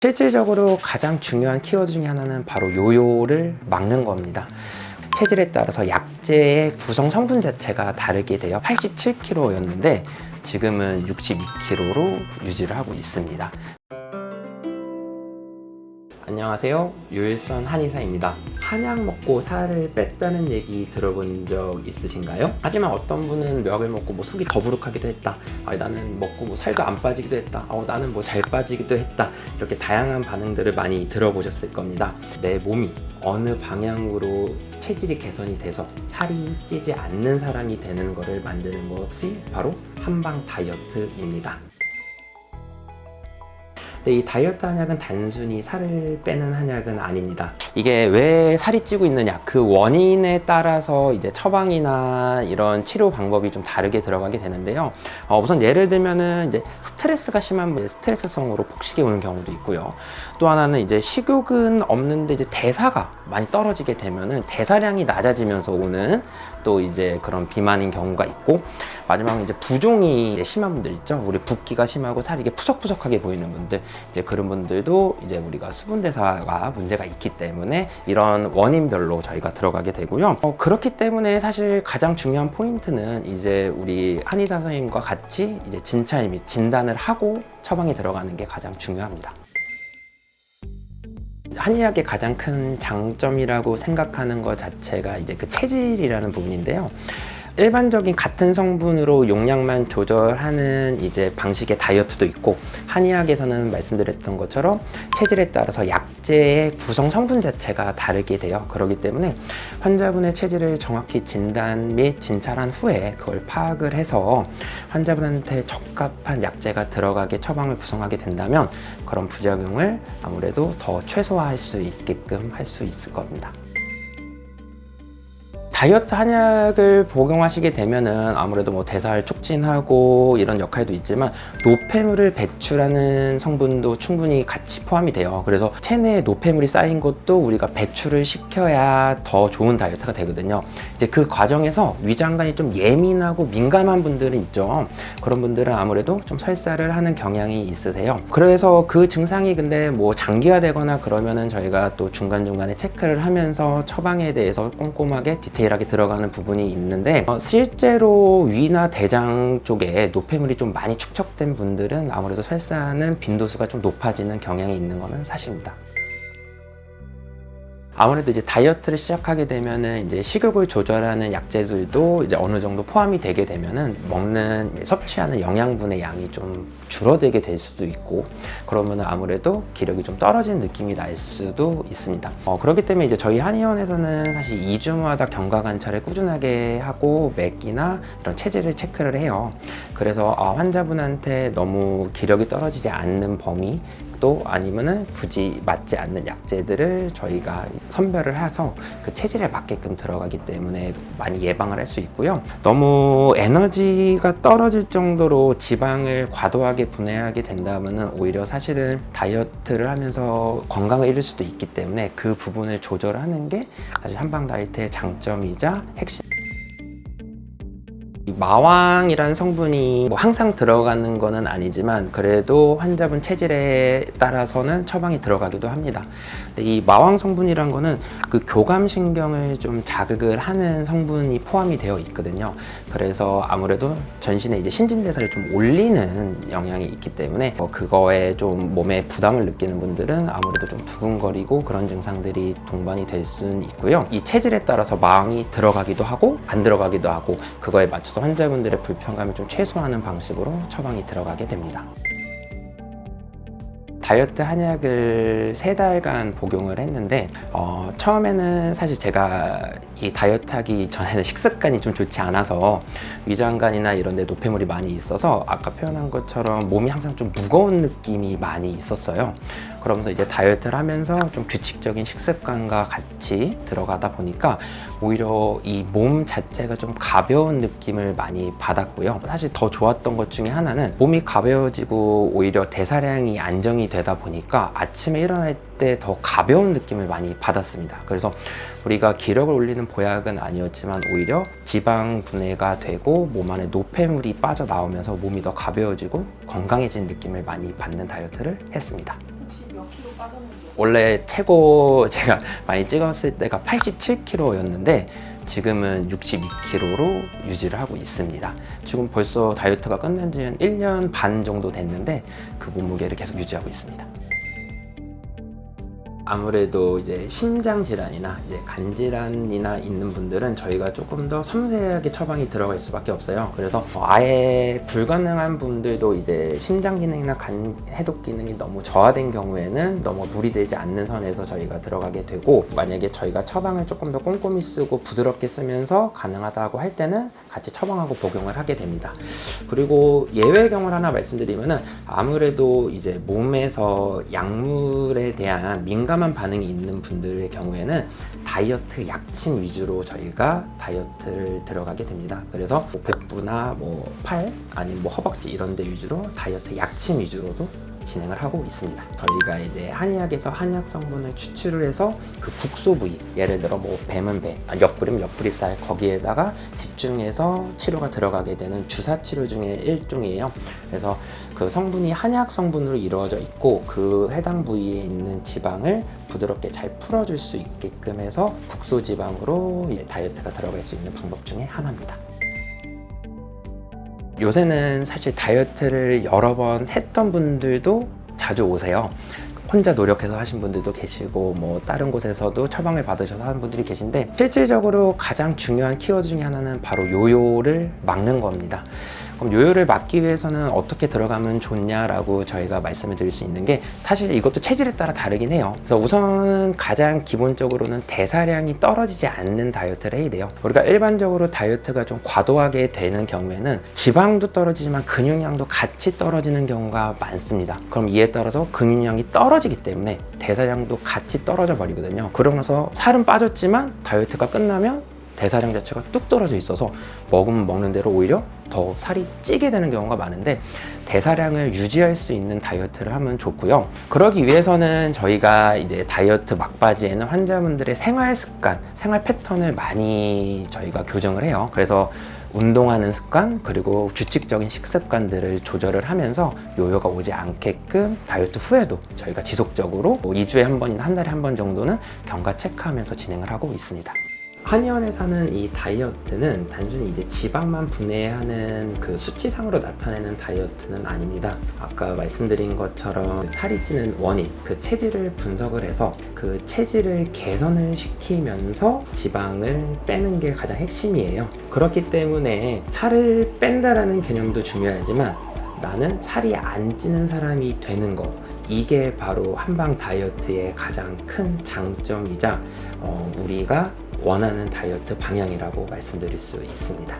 실질적으로 가장 중요한 키워드 중에 하나는 바로 요요를 막는 겁니다. 체질에 따라서 약제의 구성 성분 자체가 다르게 돼요. 87kg였는데 지금은 62kg로 유지를 하고 있습니다. 안녕하세요, 유일선 한의사입니다. 한약 먹고 살을 뺐다는 얘기 들어본 적 있으신가요? 하지만 어떤 분은 묘약을 먹고 속이 더부룩하기도 했다, 나는 먹고 살도 안 빠지기도 했다, 나는 잘 빠지기도 했다, 이렇게 다양한 반응들을 많이 들어보셨을 겁니다. 내 몸이 어느 방향으로 체질이 개선이 돼서 살이 찌지 않는 사람이 되는 것을 만드는 것이 바로 한방 다이어트입니다. 근데 이 다이어트 한약은 단순히 살을 빼는 한약은 아닙니다. 이게 왜 살이 찌고 있느냐, 그 원인에 따라서 이제 처방이나 이런 치료 방법이 좀 다르게 들어가게 되는데요. 우선 예를 들면은 이제 스트레스가 심한 분, 스트레스성으로 폭식이 오는 경우도 있고요. 또 하나는 이제 식욕은 없는데 이제 대사가 많이 떨어지게 되면은 대사량이 낮아지면서 오는 또 이제 그런 비만인 경우가 있고, 마지막으로 이제 부종이 이제 심한 분들 있죠. 우리 붓기가 심하고 살이 이게 푸석푸석하게 보이는 분들, 이제 그런 분들도 이제 우리가 수분 대사가 문제가 있기 때문에 이런 원인별로 저희가 들어가게 되고요. 그렇기 때문에 사실 가장 중요한 포인트는 이제 우리 한의사 선생님과 같이 이제 진찰 및 진단을 하고 처방이 들어가는 게 가장 중요합니다. 한의학의 가장 큰 장점이라고 생각하는 것 자체가 이제 그 체질이라는 부분인데요. 일반적인 같은 성분으로 용량만 조절하는 이제 방식의 다이어트도 있고, 한의학에서는 말씀드렸던 것처럼 체질에 따라서 약제의 구성 성분 자체가 다르게 돼요. 그렇기 때문에 환자분의 체질을 정확히 진단 및 진찰한 후에 그걸 파악을 해서 환자분한테 적합한 약제가 들어가게 처방을 구성하게 된다면 그런 부작용을 아무래도 더 최소화할 수 있게끔 할 수 있을 겁니다. 다이어트 한약을 복용하시게 되면은 아무래도 대사를 촉진하고 이런 역할도 있지만 노폐물을 배출하는 성분도 충분히 같이 포함이 돼요. 그래서 체내에 노폐물이 쌓인 것도 우리가 배출을 시켜야 더 좋은 다이어트가 되거든요. 이제 그 과정에서 위장관이 좀 예민하고 민감한 분들은 있죠. 그런 분들은 아무래도 좀 설사를 하는 경향이 있으세요. 그래서 그 증상이 근데 장기화되거나 그러면은 저희가 또 중간중간에 체크를 하면서 처방에 대해서 꼼꼼하게 디테일하게 들어가는 부분이 있는데, 실제로 위나 대장 쪽에 노폐물이 좀 많이 축적된 분들은 아무래도 설사하는 빈도수가 좀 높아지는 경향이 있는 것은 사실입니다. 아무래도 이제 다이어트를 시작하게 되면은 이제 식욕을 조절하는 약제들도 이제 어느 정도 포함이 되게 되면은 섭취하는 영양분의 양이 좀 줄어들게 될 수도 있고, 그러면은 아무래도 기력이 좀 떨어지는 느낌이 날 수도 있습니다. 그렇기 때문에 이제 저희 한의원에서는 사실 2주마다 경과 관찰을 꾸준하게 하고 매 끼나 이런 체질을 체크를 해요. 그래서 환자분한테 너무 기력이 떨어지지 않는 범위, 또 아니면은 굳이 맞지 않는 약제들을 저희가 선별을 해서 그 체질에 맞게끔 들어가기 때문에 많이 예방을 할 수 있고요. 너무 에너지가 떨어질 정도로 지방을 과도하게 분해하게 된다면은 오히려 사실은 다이어트를 하면서 건강을 잃을 수도 있기 때문에 그 부분을 조절하는 게 사실 한방 다이어트의 장점이자 핵심. 마왕이라는 성분이 항상 들어가는 거는 아니지만 그래도 환자분 체질에 따라서는 처방이 들어가기도 합니다. 근데 이 마왕 성분이란 거는 그 교감신경을 좀 자극을 하는 성분이 포함이 되어 있거든요. 그래서 아무래도 전신에 이제 신진대사를 좀 올리는 영향이 있기 때문에 그거에 좀 몸에 부담을 느끼는 분들은 아무래도 좀 두근거리고 그런 증상들이 동반이 될 수는 있고요. 이 체질에 따라서 마왕이 들어가기도 하고 안 들어가기도 하고, 그거에 맞춰서 환자분들의 불편감을 좀 최소화하는 방식으로 처방이 들어가게 됩니다. 다이어트 한약을 3달간 복용을 했는데 처음에는 사실 제가 이 다이어트 하기 전에는 식습관이 좀 좋지 않아서 위장관이나 이런 데 노폐물이 많이 있어서 아까 표현한 것처럼 몸이 항상 좀 무거운 느낌이 많이 있었어요. 그러면서 이제 다이어트를 하면서 좀 규칙적인 식습관과 같이 들어가다 보니까 오히려 이 몸 자체가 좀 가벼운 느낌을 많이 받았고요. 사실 더 좋았던 것 중에 하나는 몸이 가벼워지고 오히려 대사량이 안정이 되다 보니까 아침에 일어날 때 더 가벼운 느낌을 많이 받았습니다. 그래서 우리가 기력을 올리는 보약은 아니었지만 오히려 지방 분해가 되고 몸 안에 노폐물이 빠져나오면서 몸이 더 가벼워지고 건강해진 느낌을 많이 받는 다이어트를 했습니다. 혹시 몇 kg 빠졌는지. 원래 최고 제가 많이 찍었을 때가 87kg였는데 지금은 62kg로 유지를 하고 있습니다. 지금 벌써 다이어트가 끝난 지 한 1년 반 정도 됐는데 그 몸무게를 계속 유지하고 있습니다. 아무래도 이제 심장 질환이나 이제 간 질환이나 있는 분들은 저희가 조금 더 섬세하게 처방이 들어갈 수밖에 없어요. 그래서 아예 불가능한 분들도 이제 심장 기능이나 간 해독 기능이 너무 저하된 경우에는 너무 무리되지 않는 선에서 저희가 들어가게 되고, 만약에 저희가 처방을 조금 더 꼼꼼히 쓰고 부드럽게 쓰면서 가능하다고 할 때는 같이 처방하고 복용을 하게 됩니다. 그리고 예외 경우를 하나 말씀드리면은, 아무래도 이제 몸에서 약물에 대한 민감한 반응이 있는 분들의 경우에는 다이어트 약침 위주로 저희가 다이어트를 들어가게 됩니다. 그래서 복부나 팔 아니면 허벅지 이런 데 위주로 다이어트 약침 위주로도 진행을 하고 있습니다. 저희가 이제 한의학에서 한약 성분을 추출을 해서 그 국소 부위, 예를 들어 뱀은 배, 옆구리면 옆구리살, 거기에다가 집중해서 치료가 들어가게 되는 주사 치료 중에 일종이에요. 그래서 그 성분이 한약 성분으로 이루어져 있고, 그 해당 부위에 있는 지방을 부드럽게 잘 풀어줄 수 있게끔 해서 국소 지방으로 다이어트가 들어갈 수 있는 방법 중에 하나입니다. 요새는 사실 다이어트를 여러 번 했던 분들도 자주 오세요. 혼자 노력해서 하신 분들도 계시고, 다른 곳에서도 처방을 받으셔서 하는 분들이 계신데, 실질적으로 가장 중요한 키워드 중에 하나는 바로 요요를 막는 겁니다. 그럼 요요를 막기 위해서는 어떻게 들어가면 좋냐라고 저희가 말씀을 드릴 수 있는 게, 사실 이것도 체질에 따라 다르긴 해요. 그래서 우선 가장 기본적으로는 대사량이 떨어지지 않는 다이어트를 해야 돼요. 우리가 일반적으로 다이어트가 좀 과도하게 되는 경우에는 지방도 떨어지지만 근육량도 같이 떨어지는 경우가 많습니다. 그럼 이에 따라서 근육량이 떨어지기 때문에 대사량도 같이 떨어져 버리거든요. 그러면서 살은 빠졌지만 다이어트가 끝나면 대사량 자체가 뚝 떨어져 있어서 먹으면 먹는 대로 오히려 더 살이 찌게 되는 경우가 많은데, 대사량을 유지할 수 있는 다이어트를 하면 좋고요. 그러기 위해서는 저희가 이제 다이어트 막바지에는 환자분들의 생활 습관, 생활 패턴을 많이 저희가 교정을 해요. 그래서 운동하는 습관, 그리고 규칙적인 식습관들을 조절을 하면서 요요가 오지 않게끔 다이어트 후에도 저희가 지속적으로 2주에 한 번이나 한 달에 한 번 정도는 경과 체크하면서 진행을 하고 있습니다. 한의원에서는 이 다이어트는 단순히 이제 지방만 분해하는 그 수치상으로 나타내는 다이어트는 아닙니다. 아까 말씀드린 것처럼 살이 찌는 원인, 그 체질을 분석을 해서 그 체질을 개선을 시키면서 지방을 빼는 게 가장 핵심이에요. 그렇기 때문에 살을 뺀다라는 개념도 중요하지만, 나는 살이 안 찌는 사람이 되는 거, 이게 바로 한방 다이어트의 가장 큰 장점이자 우리가 원하는 다이어트 방향이라고 말씀드릴 수 있습니다.